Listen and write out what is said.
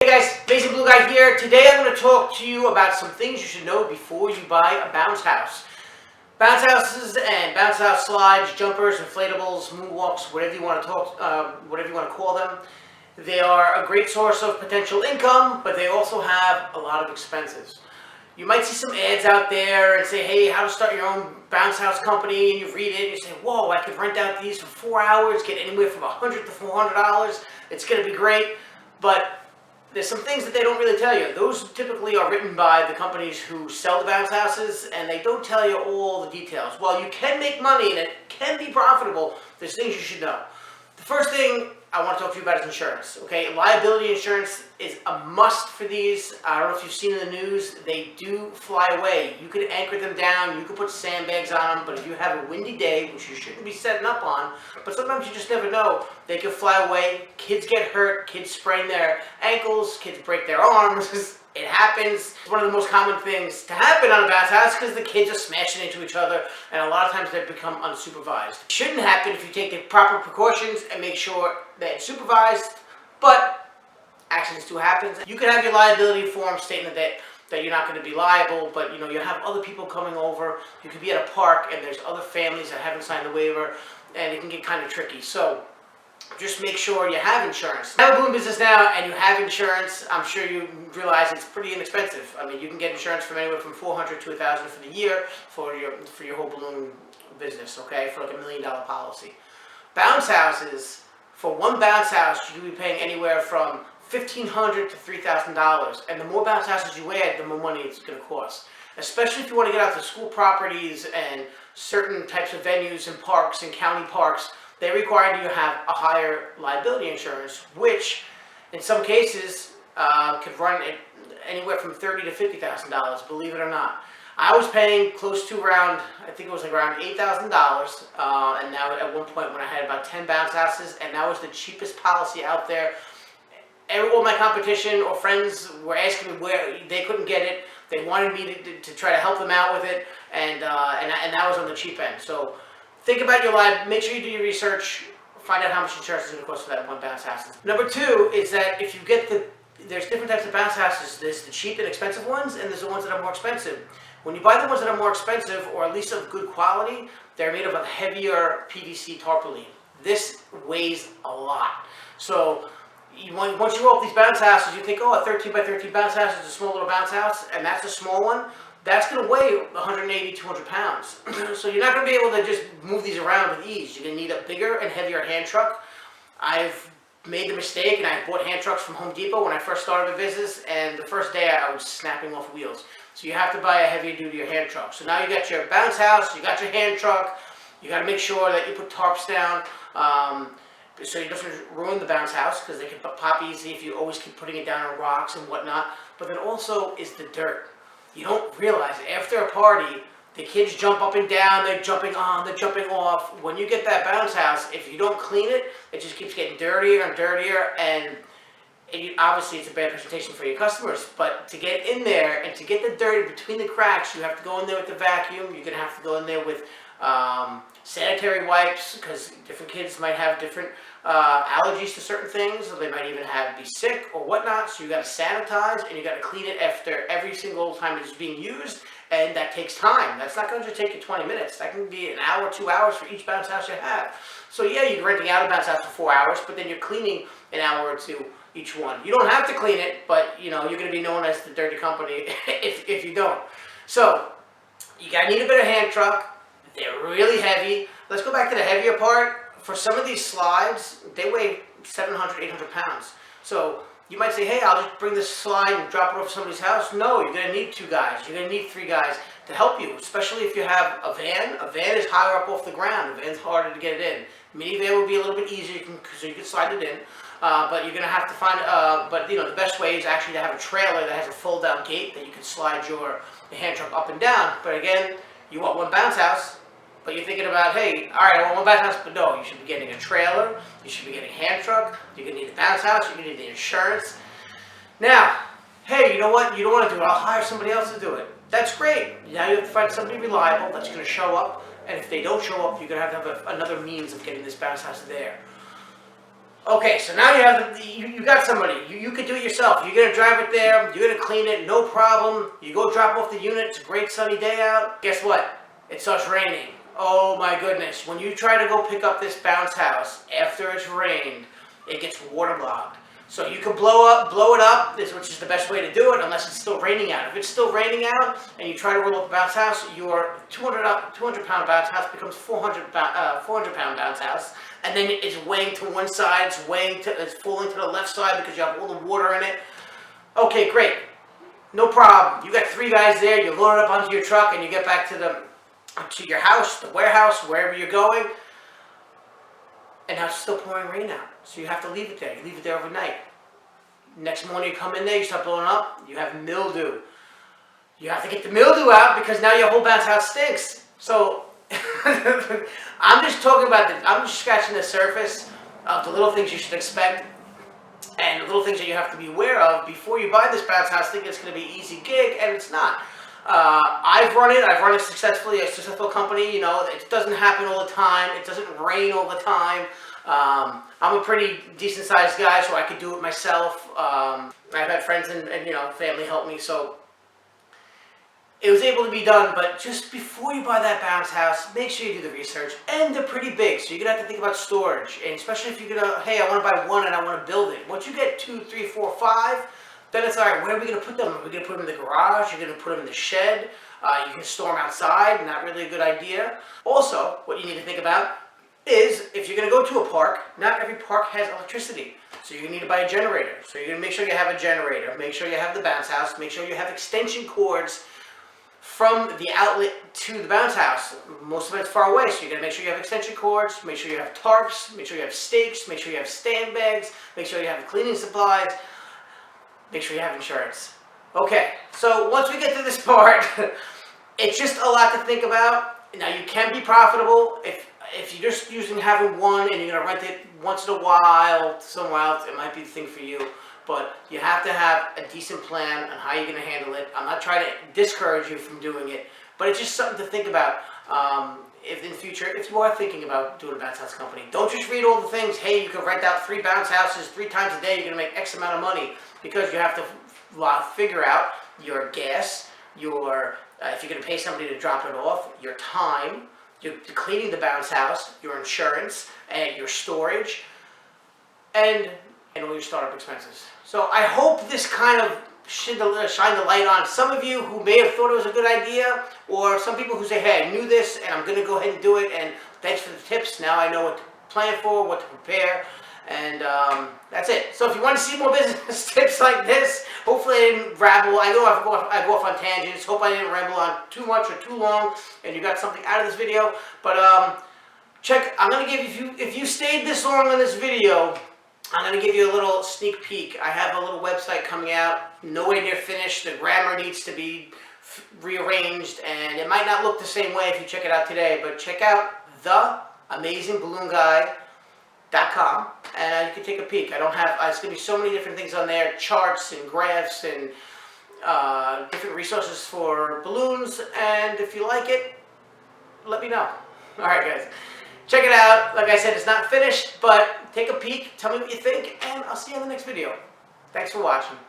Hey guys, Amazing Blue Guy here. Today I'm going to talk to you about some things you should know before you buy a bounce house. Bounce houses and bounce house slides, jumpers, inflatables, moonwalks, whatever you want to call them. They are a great source of potential income, but they also have a lot of expenses. You might see some ads out there and say, hey, how to start your own bounce house company, and you read it and you say, whoa, I could rent out these for 4 hours, get anywhere from $100 to $400. It's going to be great, but there's some things that they don't really tell you. Those typically are written by the companies who sell the bounce houses, and they don't tell you all the details. While you can make money and it can be profitable, there's things you should know. The first thing I want to talk to you about is insurance. Okay, liability insurance is a must for these. I don't know if you've seen in the news, they do fly away. You could anchor them down, you could put sandbags on them, but if you have a windy day, which you shouldn't be setting up on, but sometimes you just never know, they could fly away. Kids get hurt, kids sprain their ankles, kids break their arms. It happens. It's one of the most common things to happen on a bounce house because the kids are smashing into each other, and a lot of times they become unsupervised. It shouldn't happen if you take the proper precautions and make sure that it's supervised, but accidents do happen. You can have your liability form stating that you're not going to be liable, but you have other people coming over. You could be at a park and there's other families that haven't signed the waiver, and it can get kind of tricky. So just make sure you have insurance. If you have a balloon business now and you have insurance, I'm sure you realize it's pretty inexpensive. I mean, you can get insurance from anywhere from $400 to $1,000 for the year for your whole balloon business, okay, for like $1 million policy. Bounce houses, for one bounce house, you could be paying anywhere from $1,500 to $3,000, and the more bounce houses you add, the more money it's going to cost. Especially if you want to get out to school properties and certain types of venues and parks and county parks, they require you to have a higher liability insurance, which in some cases could run anywhere from $30,000 to $50,000, believe it or not. I was paying close to around, I think it was like around $8,000, and now at one point when I had about 10 bounce houses, and that was the cheapest policy out there. All my competition or friends were asking me where they couldn't get it. They wanted me to try to help them out with it, and that was on the cheap end. So think about your life. Make sure you do your research. Find out how much insurance is going to cost for that one bounce house. Number two is that if you get there's different types of bounce houses. There's the cheap and expensive ones, and there's the ones that are more expensive. When you buy the ones that are more expensive, or at least of good quality, they're made of a heavier PVC tarpaulin. This weighs a lot. So once you roll up these bounce houses, you think, oh, a 13 by 13 bounce house is a small little bounce house, and that's a small one. That's going to weigh 180, 200 pounds. So you're not going to be able to just move these around with ease. You're going to need a bigger and heavier hand truck. I've made the mistake, and I bought hand trucks from Home Depot when I first started the business, and the first day I was snapping off wheels. So you have to buy a heavier duty hand truck. So now you got your bounce house, you got your hand truck, you got to make sure that you put tarps down, so you don't ruin the bounce house, because they can pop easy if you always keep putting it down on rocks and whatnot. But then also is the dirt. You don't realize after a party, the kids jump up and down, they're jumping on, they're jumping off. When you get that bounce house, if you don't clean it, it just keeps getting dirtier and dirtier, and obviously it's a bad presentation for your customers. But to get in there and to get the dirt between the cracks, you have to go in there with the vacuum. You're going to have to go in there with sanitary wipes, because different kids might have different allergies to certain things, or they might even be sick or whatnot. So you got to sanitize, and you got to clean it after every single time it's being used, and that takes time. That's not going to just take you 20 minutes. That can be an hour, 2 hours for each bounce house you have. So yeah, you're renting out a bounce house for 4 hours, but then you're cleaning an hour or two each one. You don't have to clean it, but you're going to be known as the dirty company if you don't. So you got to need a better hand truck. They're really heavy. Let's go back to the heavier part. For some of these slides, they weigh 700, 800 pounds. So you might say, hey, I'll just bring this slide and drop it off somebody's house. No, you're going to need 2 guys. You're going to need 3 guys to help you, especially if you have a van. A van is higher up off the ground. A van's harder to get it in. Minivan would be a little bit easier, so you can slide it in. But you're going to have to find, the best way is actually to have a trailer that has a fold-down gate that you can slide your hand truck up and down. But again, you want one bounce house, but you're thinking about, hey, all right, I want one bounce house, but no, you should be getting a trailer, you should be getting a hand truck, you're going to need a bounce house, you're going to need the insurance. Now, hey, you know what? You don't want to do it. I'll hire somebody else to do it. That's great. Now you have to find somebody reliable that's going to show up, and if they don't show up, you're going to have another means of getting this bounce house there. Okay, so now you have you got somebody. You could do it yourself. You're gonna drive it there. You're gonna clean it, no problem. You go drop off the unit. It's a great sunny day out. Guess what? It starts raining. Oh my goodness! When you try to go pick up this bounce house after it's rained, it gets waterlogged. So you can blow it up, which is the best way to do it, unless it's still raining out. If it's still raining out and you try to roll up a bounce house, your 200-pound bounce house becomes 400-pound bounce house, and then it's weighing to one side, it's falling to the left side because you have all the water in it. Okay, great, no problem. You got 3 guys there. You load it up onto your truck and you get back to your house, the warehouse, wherever you're going. And now it's still pouring rain out, so you have to leave it there. You leave it there overnight. Next morning you come in there, you start blowing up, you have mildew. You have to get the mildew out because now your whole bounce house stinks. So I'm just talking about I'm just scratching the surface of the little things you should expect and the little things that you have to be aware of before you buy this bounce house thinking it's going to be an easy gig, and it's not. I've run it successfully, a successful company. You know, it doesn't happen all the time. It doesn't rain all the time. I'm a pretty decent sized guy, so I could do it myself. I've had friends and family help me, so it was able to be done. But just before you buy that bounce house, make sure you do the research. And they're pretty big, so you're gonna have to think about storage, and especially if you're gonna, hey, I want to buy one and I want to build it. Once you get 2, 3, 4, 5. Then it's all right, where are we going to put them? Are we going to put them in the garage? You're going to put them in the shed? You can store them outside, not really a good idea. Also, what you need to think about is if you're going to go to a park, not every park has electricity. So you're going to need to buy a generator. So you're going to make sure you have a generator. Make sure you have the bounce house. Make sure you have extension cords from the outlet to the bounce house. Most of it's far away, so you're going to make sure you have extension cords. Make sure you have tarps. Make sure you have stakes. Make sure you have stand bags. Make sure you have the cleaning supplies. Make sure you have insurance. Okay, so once we get to this part, it's just a lot to think about. Now, you can be profitable if you're just having one and you're going to rent it once in a while somewhere else. It might be the thing for you, but you have to have a decent plan on how you're going to handle it. I'm not trying to discourage you from doing it, but it's just something to think about. If in the future, if you are thinking about doing a bounce house company, don't just read all the things. Hey, you can rent out 3 bounce houses 3 times a day. You're going to make X amount of money, because you have to figure out your gas, if you're going to pay somebody to drop it off, your time, your cleaning the bounce house, your insurance, and your storage, and all your startup expenses. So I hope this kind of shine the light on some of you who may have thought it was a good idea, or some people who say, hey, I knew this and I'm going to go ahead and do it, and thanks for the tips. Now I know what to plan for, what to prepare, and that's it. So if you want to see more business tips like this, hopefully I didn't ramble. I go off on tangents. Hope I didn't ramble on too much or too long and you got something out of this video. But I'm going to give you, if you stayed this long on this video, I'm going to give you a little sneak peek. I have a little website coming out, nowhere near finished. The grammar needs to be rearranged, and it might not look the same way if you check it out today, but check out theamazingballoonguy.com, and you can take a peek. It's going to be so many different things on there, charts and graphs and different resources for balloons, and if you like it, let me know. All right, guys. Check it out. Like I said, it's not finished, but take a peek, tell me what you think, and I'll see you in the next video. Thanks for watching.